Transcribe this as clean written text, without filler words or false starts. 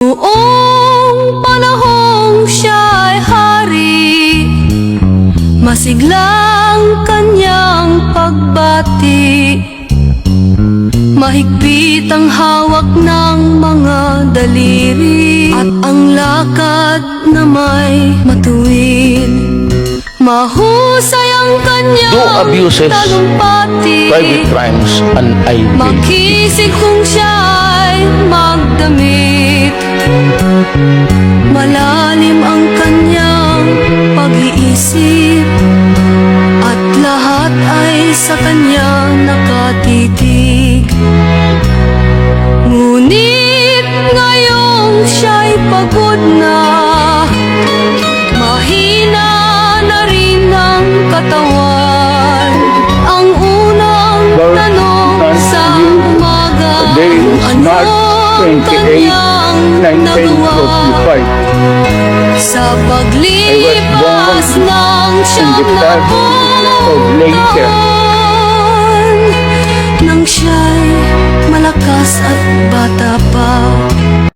Noong panahong siya'y hari, masiglang kanyang pagbati. Mahigpit ang hawak ng mga daliri, at ang lakad na may matuwid. Mahusay ang kanyang Do abuses, talumpati, private crimes, and I will makisig kung siya'y magdamit. Malalim ang kanyang pag-iisip, at lahat ay sa kanya nakatitig. Ngunit ngayong siya'y pagod na, mahina na rin ang katawan. Ang unang tanong sa umaga, Today is March ang 28, kanyang nagawa 1945. sa paglipas ng in the siyam na of later